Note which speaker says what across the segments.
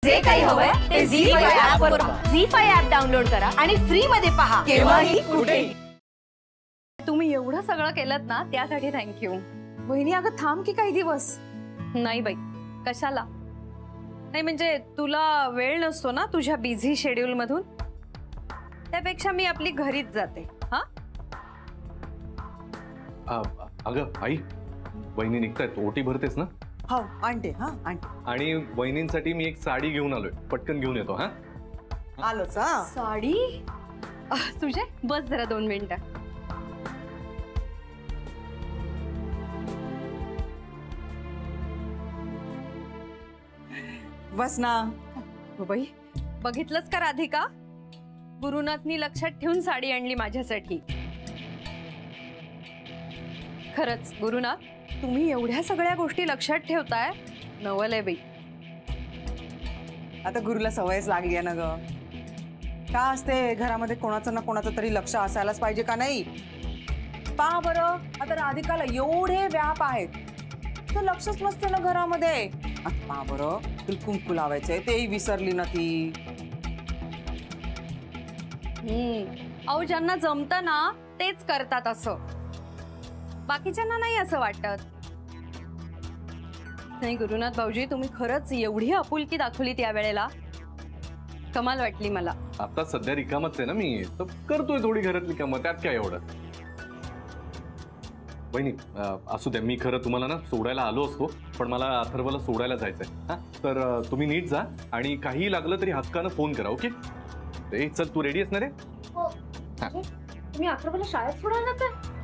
Speaker 1: जे काही हवंय ते झी5 ऍप वर पहा.
Speaker 2: झी5 ऍप डाउनलोड करा
Speaker 1: आणि फ्री मध्ये पहा केव्हाही कुठेही.
Speaker 2: तुम्ही एवढं सगळं केलत ना त्यासाठी थँक्यू.
Speaker 1: वहिनी अगं थांब की काही दिवस.
Speaker 2: नाही बाई कशाला. नाही म्हणजे तुला वेळ नसतो ना तुझ्या बिझी शेड्यूल मधून, त्यापेक्षा मी आपली घरीच जाते. हा
Speaker 3: अगं आई वहिनी निघतायत, ओटी भरतेस ना?
Speaker 4: हो आणते. हा आणते.
Speaker 3: आणि वहिनींसाठी मी एक साडी घेऊन आलोय, पटकन घेऊन येतो. हा
Speaker 4: आलोच. हा
Speaker 2: साडी. तुझे बस जरा 2 मिनिटं.
Speaker 4: बस ना.
Speaker 2: हो बाई बघितलंच का राधिका, गुरुनाथनी लक्षात ठेवून साडी आणली माझ्यासाठी. खरंच गुरुनाथ तुम्ही एवढ्या सगळ्या गोष्टी लक्षात ठेवताय, नवल आहे बाई.
Speaker 4: आता गुरुला सवयच लागली आहे ना ग. का असते घरामध्ये कोणाचं ना कोणाचं तरी लक्ष असायलाच पाहिजे का नाही. पहा बरं आता राधिकाला एवढे व्याप आहेत तर लक्षच नसते ना घरामध्ये. पहा बरं तुला कुंकू लावायचंय तेही विसरली ना ती.
Speaker 2: अहो ज्यांना जमतं ना तेच करतात असं, बाकीच्यांना नाही असं वाटत. नाही गुरुनाथ भाऊजी तुम्ही खरंच एवढी आपुलकी दाखवली त्या वेळेला, कमाल वाटली मला.
Speaker 3: आता सध्या रिकामच आहे ना मी, तर करतोय थोडी घरातली कामं, त्यात काय एवढं. वहिनी असू द्या, मी खरं तुम्हाला ना सोडायला आलो असतो, पण मला अथर्वला सोडायला जायचंय. हा तर तुम्ही नीट जा आणि काही लागलं तरी हक्कानं फोन करा. ओके चल तू रेडी असणार आहे?
Speaker 1: हो. तुम्ही अथर्वला शाळेत सोडायला जाताय?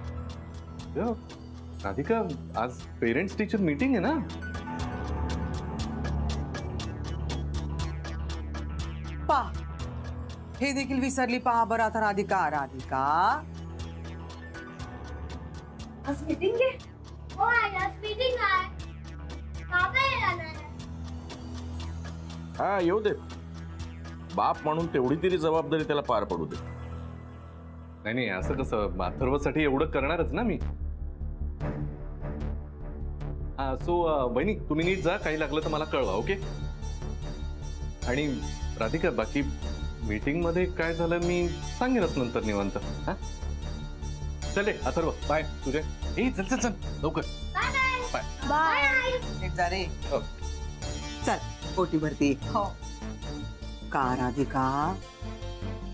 Speaker 3: राधिका आज पेरेंट्स टीचर मीटिंग आहे ना.
Speaker 4: पहा हे देखील विसरली. पहा बरं आता राधिका. राधिका
Speaker 1: आज मीटिंग आहे.
Speaker 5: हो आज मीटिंग आहे. बाबा येणार.
Speaker 6: हा येऊ दे, बाप म्हणून तेवढी तरी जबाबदारी त्याला पार पडू दे.
Speaker 3: नाही नाही असं कसं, अथर्वसाठी एवढं करणारच ना मी. सो बहिणी तुम्ही नीट जा, काही लागलं तर मला कळवा. ओके. आणि राधिका बाकी मीटिंग मध्ये काय झालं मी सांगेनच नंतर निवांत. हा चले अथर्व बाय. तुझे चल चल चल लवकर बाय
Speaker 4: बाय. जा रे. चल ओटी भरती.
Speaker 2: हो.
Speaker 4: का राधिका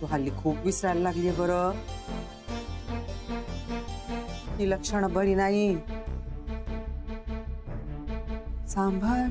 Speaker 4: तू हल्ली खूप विसरायला लागली बरं. ही लक्षणं बरी नाही. सांभाळ.